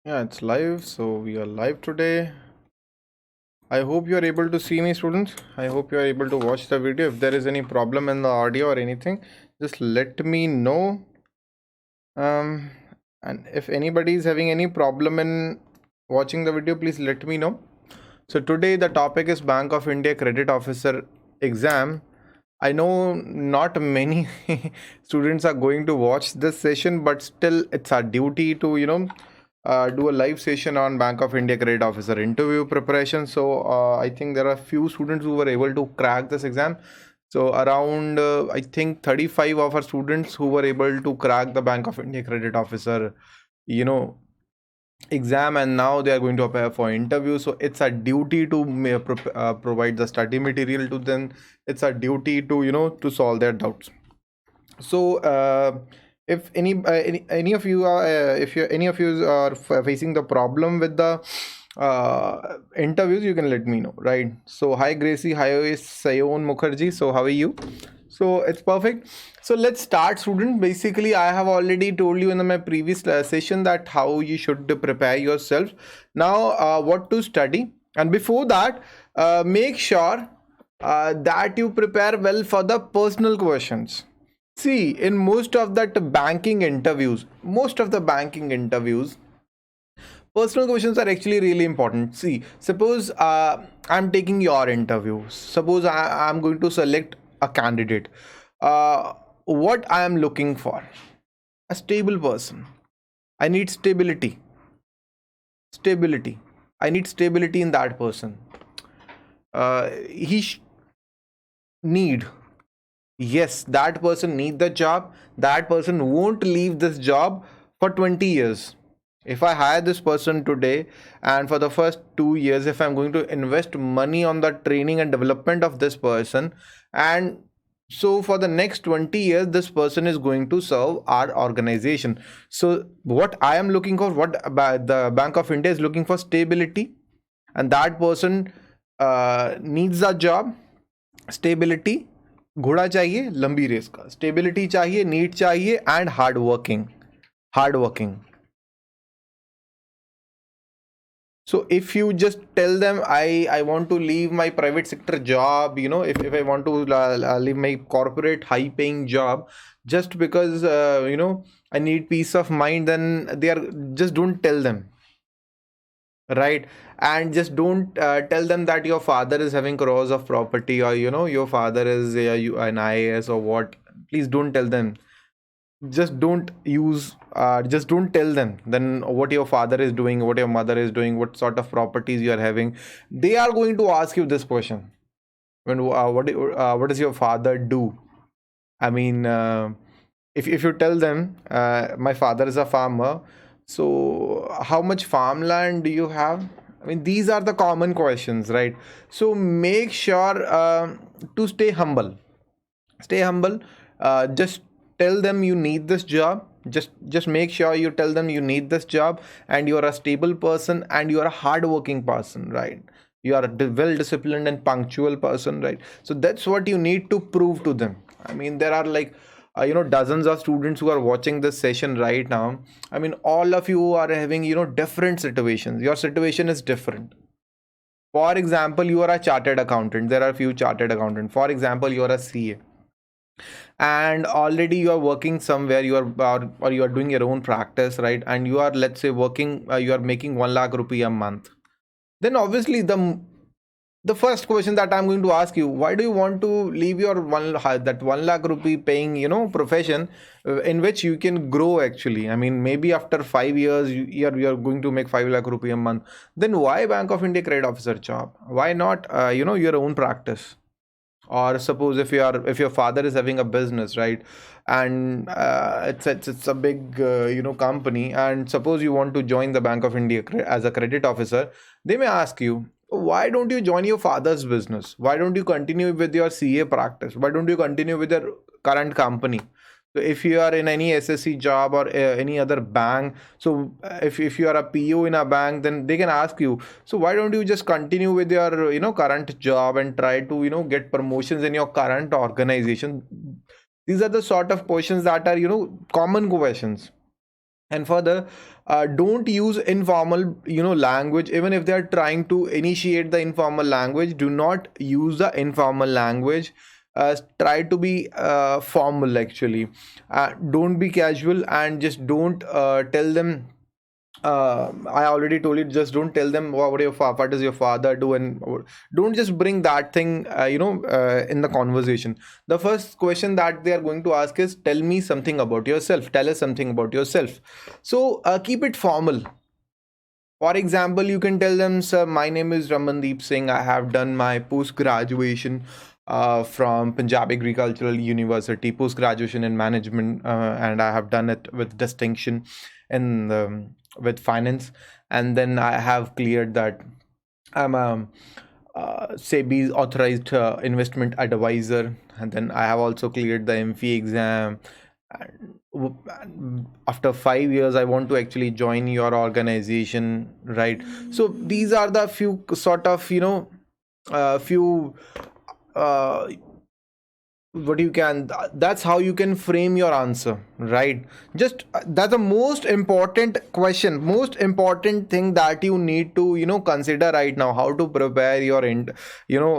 Yeah, it's live. So we are live today. I hope you are able to see me, students. I hope you are able to watch the video. If there is any problem in the audio or anything, just let me know. Um, and if anybody is having any problem in watching the video, please let me know. So today the topic is Bank of India Credit Officer exam. I know not many students are going to watch this session, but still it's our duty to, do a live session on Bank of India Credit Officer interview preparation. So I think there are few students who were able to crack this exam. So around, I think 35 of our students who were able to crack the Bank of India Credit Officer, you know, exam, and now they are going to appear for interview. So it's a duty to provide the study material to them. It's a duty to to solve their doubts. So if any of you are if you any of you are facing the problem with the interviews, you can let me know, right? So hi Gracie, hi Sayon Mukherjee, so how are you? So it's perfect. So let's start, student. Basically I have already told you in my previous session that how you should prepare yourself. Now what to study, and before that make sure that you prepare well for the personal questions. See, in most of the banking interviews, personal questions are actually really important. See, suppose I'm taking your interview. Suppose I'm going to select a candidate. What I am looking for? A stable person. I need stability. Stability. I need stability in that person. He need Yes, that person need the job. That person won't leave this job for 20 years. If I hire this person today, and for the first 2 years, if I'm going to invest money on the training and development of this person, and so for the next 20 years, this person is going to serve our organization. So what I am looking for, what the Bank of India is looking for, stability, and that person needs a job, stability, घोड़ा चाहिए लंबी race का, stability चाहिए, need चाहिए, and hard working. So if you just tell them I want to leave my private sector job, if I want to leave my corporate high paying job just because I need peace of mind, then they are just don't tell them, right? And just don't tell them that your father is having crores of property, or your father is an IAS or what. Please don't tell them. Just don't tell them then what your father is doing, what your mother is doing, what sort of properties you are having. They are going to ask you this question: when what does your father do? I mean, if you tell them my father is a farmer, so how much farmland do you have? I mean, these are the common questions, right? So make sure to stay humble. Just tell them you need this job. Just make sure you tell them you need this job, and you are a stable person, and you are a hardworking person, right? You are a well disciplined and punctual person, right? So that's what you need to prove to them. I mean, there are like dozens of students who are watching this session right now. I mean, all of you are having different situations. Your situation is different. For example, you are a chartered accountant. There are few chartered accountants. For example, you are a CA, and already you are working somewhere, you are or you are doing your own practice, right? And you are, let's say, working, you are making 1 lakh rupee a month. Then obviously the first question that I'm going to ask you: why do you want to leave your 1 lakh rupee paying profession, in which you can grow? Actually, I mean, maybe after 5 years you're going to make 5 lakh rupee a month. Then why Bank of India credit officer job? Why not your own practice? Or suppose if your father is having a business, right? And it's a big company, and suppose you want to join the Bank of India as a credit officer. They may ask you, why don't you join your father's business? Why don't you continue with your CA practice? Why don't you continue with your current company? So if you are in any SSC job or any other bank, so if you are a PO in a bank, then they can ask you, so why don't you just continue with your current job and try to get promotions in your current organization? These are the sort of questions that are, common questions. And further, don't use informal, language. Even if they are trying to initiate the informal language, do not use the informal language. Try to be formal, actually. Don't be casual, and just don't tell them, I already told you, just don't tell them what does your father do, and don't just bring that thing, in the conversation. The first question that they are going to ask is, tell me something about yourself. Tell us something about yourself. So keep it formal. For example, you can tell them, sir, my name is Ramandeep Singh. I have done my post graduation from Punjab Agricultural University, post graduation in management, and I have done it with distinction in with finance. And then I have cleared that I'm a SEBI's authorized investment advisor, and then I have also cleared the MFE exam. After 5 years, I want to actually join your organization, right? So these are the few sort of, few uh, what you can, that's how you can frame your answer, right? Just that's the most important question, most important thing that you need to, consider right now, how to prepare your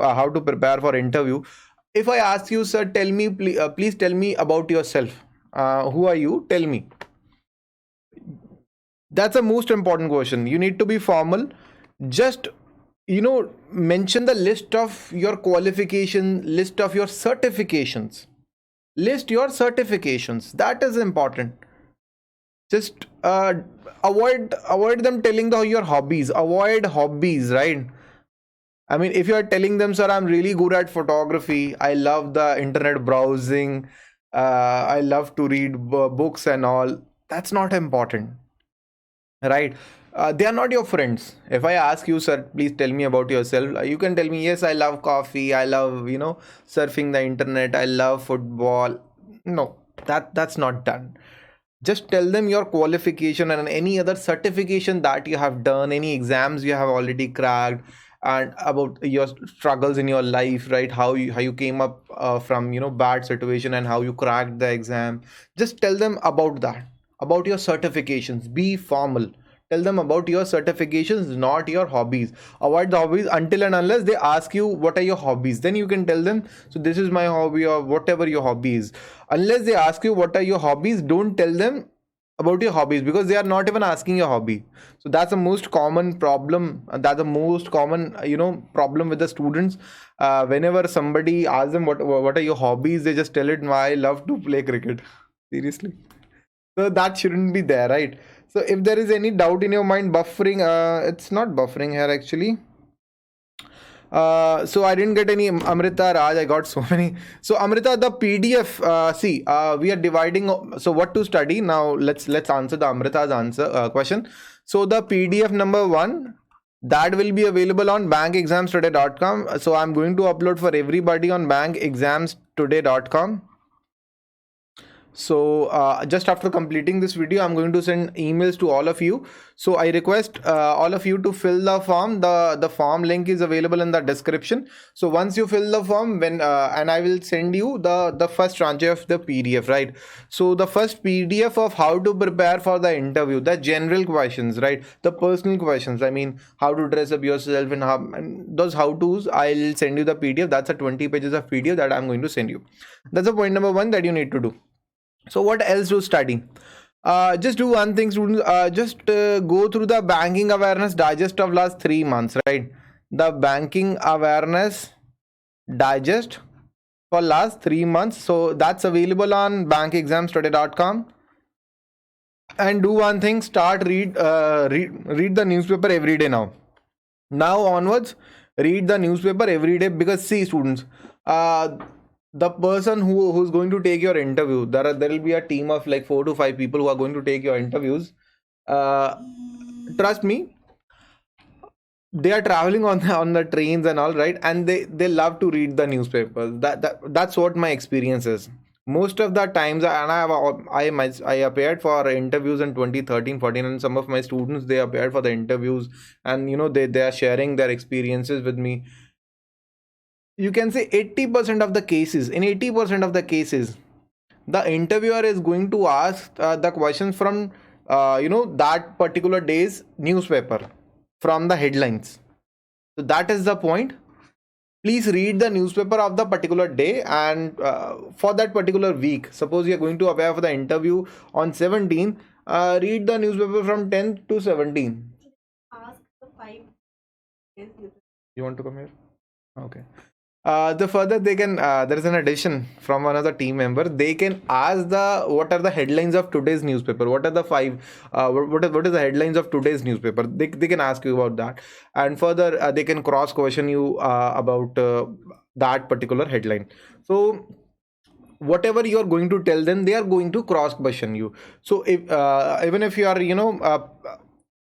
how to prepare for interview. If I ask you, sir, tell me, please tell me about yourself, who are you, tell me. That's the most important question. You need to be formal. Just, mention the list of your qualification, list of your certifications, list your certifications. That is important. Just avoid them telling your hobbies. Avoid hobbies, right? I mean, if you are telling them, sir, I'm really good at photography, I love the internet browsing, I love to read books and all, that's not important, right? They are not your friends. If I ask you, sir, please tell me about yourself, you can tell me, yes, I love coffee, I love, surfing the internet, I love football. No, that's not done. Just tell them your qualification and any other certification that you have done, any exams you have already cracked, and about your struggles in your life, right? How you came up from, bad situation, and how you cracked the exam. Just tell them about that, about your certifications. Be formal. Tell them about your certifications, not your hobbies. Avoid the hobbies until and unless they ask you what are your hobbies. Then you can tell them, so this is my hobby, or whatever your hobby is. Unless they ask you what are your hobbies, don't tell them about your hobbies, because they are not even asking your hobby. So that's the most common problem. That's the most common, problem with the students. Whenever somebody asks them what are your hobbies, they just tell it, I love to play cricket. Seriously. So that shouldn't be there, right? So if there is any doubt in your mind, buffering, it's not buffering here actually. So I didn't get any Amrita, Raj. I got so many. So Amrita, the PDF. See, we are dividing. So what to study now? Let's answer the Amrita's answer question. So the PDF number 1, that will be available on bankexamstoday.com. So I'm going to upload for everybody on bankexamstoday.com. So just after completing this video, I'm going to send emails to all of you. So I request all of you to fill the form. The form link is available in the description. So once you fill the form, when and I will send you the first tranche of the PDF, right? So the first PDF of how to prepare for the interview, the general questions, right? The personal questions. I mean, how to dress up yourself and those how to's. I'll send you the PDF. That's a 20 pages of PDF that I'm going to send you. That's the point number 1 that you need to do. So what else to study? Just do one thing, students. Just go through the banking awareness digest of last 3 months, right? The banking awareness digest for last 3 months. So that's available on bankexamstoday.com. And do one thing, start read the newspaper every day now. Now onwards, read the newspaper every day, because see, students, the person who's going to take your interview, there will be a team of like 4 to 5 people who are going to take your interviews. Trust me, they are traveling on the trains and all, right? And they love to read the newspapers. That's what my experience is. Most of the times, and I appeared for interviews in 2013 14, and some of my students, they appeared for the interviews, and they are sharing their experiences with me. You can say 80% of the cases, in 80% of the cases, the interviewer is going to ask the questions from that particular day's newspaper, from the headlines. So that is the point. Please read the newspaper of the particular day, and for that particular week, suppose you are going to appear for the interview on 17, read the newspaper from 10th to 17th. Ask the 5 days. You want to come here? Okay. The further they can, there is an addition from another team member. They can ask what are the headlines of today's newspaper. What are the what is the headlines of today's newspaper? They can ask you about that, and further they can cross question you about that particular headline. So whatever you are going to tell them, they are going to cross question you. So if even if you are even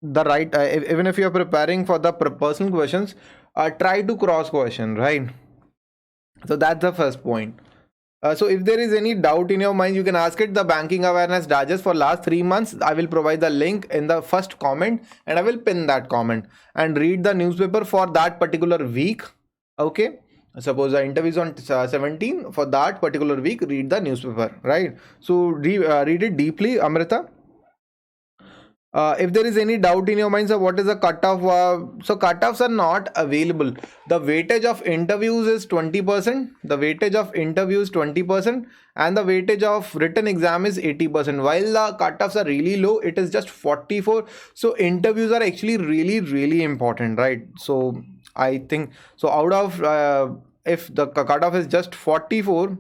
if you are preparing for the personal questions, try to cross question, right? So that's the first point. So if there is any doubt in your mind, you can ask it. The banking awareness digest for last 3 months, I will provide the link in the first comment, and I will pin that comment, and read the newspaper for that particular week. Okay. Suppose the interview is on 17, for that particular week, read the newspaper, right? So read it deeply, Amrita. If there is any doubt in your mind, so what is the cutoff? So cutoffs are not available. The weightage of interviews is 20%. The weightage of interviews 20%, and the weightage of written exam is 80%. While the cutoffs are really low, it is just 44. So interviews are actually really important, right? So I think so. Out of if the cutoff is just 44,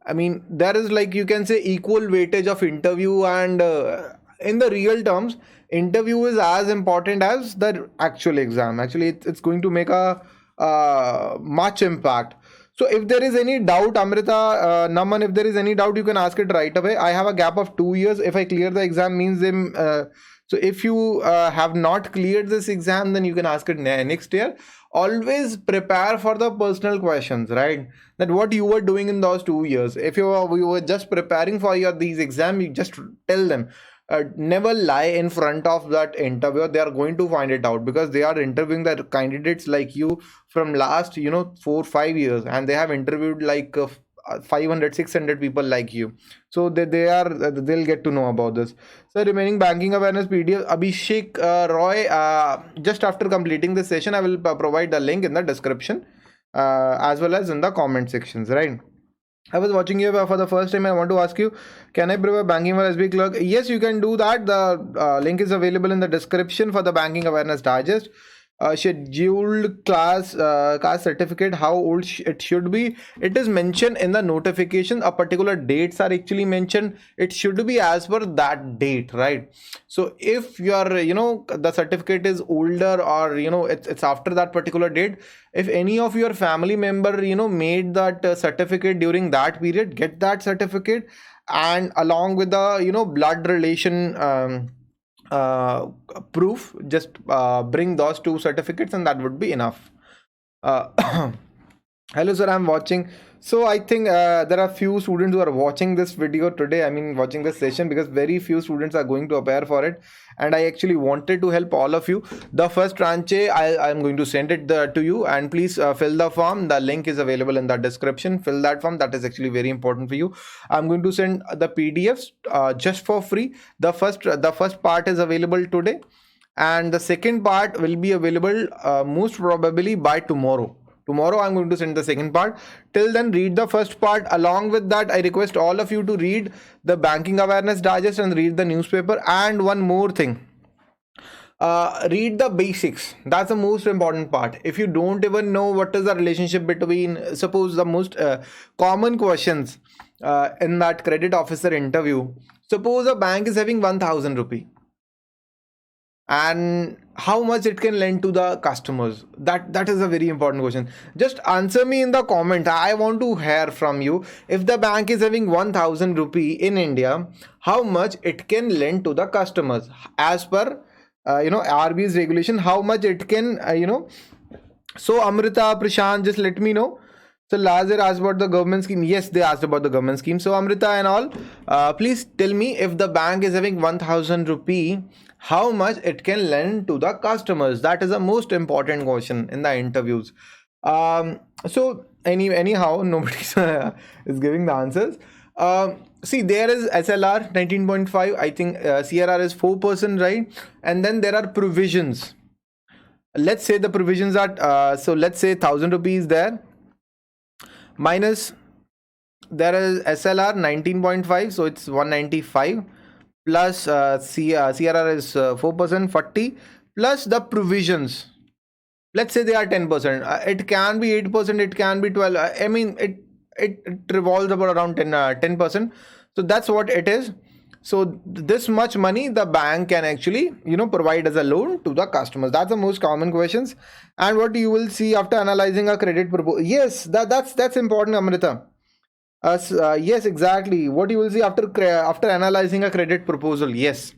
I mean there is, like, you can say, equal weightage of interview, and in the real terms, interview is as important as the actual exam. Actually, it's going to make a much impact. So if there is any doubt, Amrita, Naman, if there is any doubt, you can ask it right away. I have a gap of 2 years. If I clear the exam, means them. So if you have not cleared this exam, then you can ask it next year. Always prepare for the personal questions, right? That what you were doing in those 2 years. If you were just preparing for these exams, you just tell them. Never lie in front of that interviewer. They are going to find it out, because they are interviewing the candidates like you from last 4-5 years, and they have interviewed like 500-600 people like you. So they'll get to know about this. So remaining banking awareness PDF, Abhishek Roy, just after completing this session, I will provide the link in the description as well as in the comment sections, right? I was watching you for the first time. I want to ask you, can I prepare banking for SB clerk? Yes, you can do that. The link is available in the description for the banking awareness digest. Scheduled class certificate, how old it should be. It is mentioned in the notification. A particular dates are actually mentioned. It should be as per that date, right? So if your the certificate is older, or it's after that particular date, if any of your family member made that certificate during that period, get that certificate, and along with the blood relation proof, just bring those 2 certificates, and that would be enough. Hello sir, I'm watching. So I think there are few students who are watching this video today, watching this session, because very few students are going to appear for it, and I actually wanted to help all of you. The first tranche, I'm going to send it to you, and please fill the form. The link is available in the description. Fill that form. That is actually very important for you. I'm going to send the PDFs just for free. The first part is available today, and the second part will be available most probably by tomorrow. Tomorrow I'm going to send the second part. Till then, read the first part. Along with that, I request all of you to read the banking awareness digest and read the newspaper. And one more thing, read the basics. That's the most important part. If you don't even know what is the relationship between, suppose the most common questions in that credit officer interview, suppose a bank is having 1,000 rupee, and how much it can lend to the customers. That is a very important question. Just answer me in the comment. I want to hear from you. If the bank is having 1,000 rupee in India, how much it can lend to the customers as per RBI's regulation? How much it can So Amrita, Prashant, just let me know. So Lazar asked about the government scheme. Yes, they asked about the government scheme. So Amrita and all, please tell me, if the bank is having 1,000 rupee, how much it can lend to the customers? That is the most important question in the interviews. So anyhow, nobody is giving the answers. See, there is SLR 19.5. I think CRR is 4%, right? And then there are provisions. Let's say the provisions are so let's say 1,000 rupees there, minus there is SLR 19.5, so it's 195, plus CRR is 4%, 40, plus the provisions. Let's say they are 10%. It can be 8%, it can be 12. I mean, it revolves about around 10%. So that's what it is. So this much money the bank can actually, provide as a loan to the customers. That's the most common questions. And what you will see after analyzing a credit proposal. Yes, that's important, Amrita. Yes, exactly. What you will see after analyzing a credit proposal. Yes.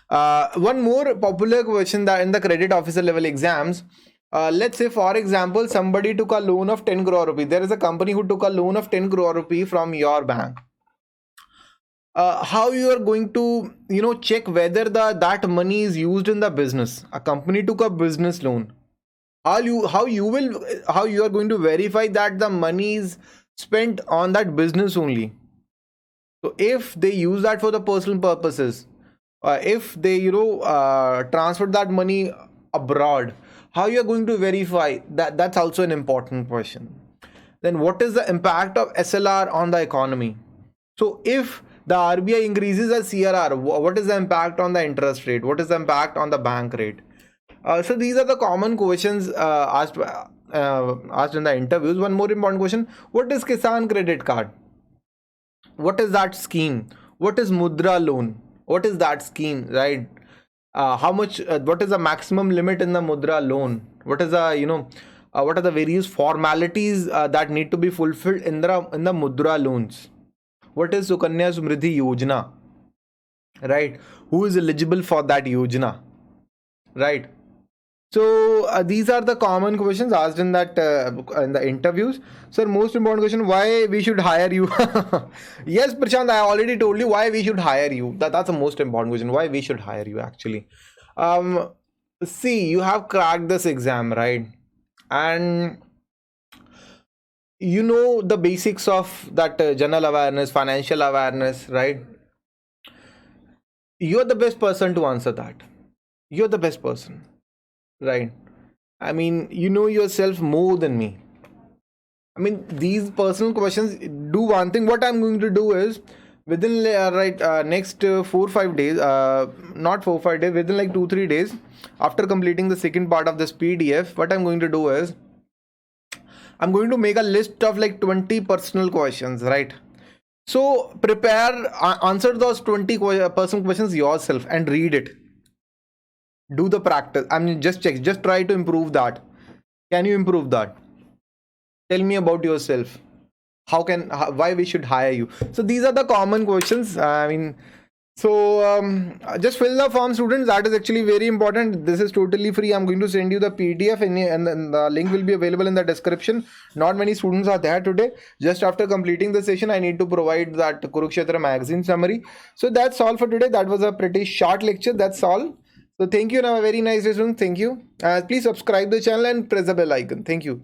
One more popular question that in the credit officer level exams. Let's say, for example, somebody took a loan of 10 crore rupee. There is a company who took a loan of 10 crore rupee from your bank. How you are going to check whether that money is used in the business? A company took a business loan. How you are going to verify that the money is spent on that business only? So if they use that for the personal purposes, if they transfer that money abroad, how you are going to verify that? That's also an important question. Then what is the impact of SLR on the economy? So if the RBI increases the CRR, what is the impact on the interest rate? What is the impact on the bank rate? So these are the common questions asked in the interviews. One more important question: what is Kisan Credit Card? What is that scheme? What is Mudra loan? What is that scheme, right? How much? What is the maximum limit in the Mudra loan? What is the what are the various formalities that need to be fulfilled in the Mudra loans? What is Sukanya Samriddhi Yojana? Right? Who is eligible for that Yojana? Right? So these are the common questions asked in the interviews. Sir, most important question: why we should hire you? Yes, Prashant, I already told you why we should hire you. That's the most important question. Why we should hire you actually? See, you have cracked this exam, right? And you know the basics of that general awareness, financial awareness, right? You're the best person to answer that. You're the best person, right? I mean, you know yourself more than me. I mean, these personal questions. Do one thing. What I'm going to do is within next 4 5 days, not 4 5 days, within like 2 3 days, after completing the second part of this PDF, what I'm going to do is I'm going to make a list of like 20 personal questions, right? So prepare, answer those 20 personal questions yourself and read it. Do the practice. I mean, just check, just try to improve that. Can you improve that? Tell me about yourself. Why we should hire you? So these are the common questions. I mean, so just fill the form, students. That is actually very important. This is totally free. I'm going to send you the PDF and the link will be available in the description. Not many students are there today. Just after completing the session, I need to provide that Kurukshetra magazine summary. So that's all for today. That was a pretty short lecture. That's all. So thank you and have a very nice day, students. Thank you. Please subscribe the channel and press the bell icon. Thank you.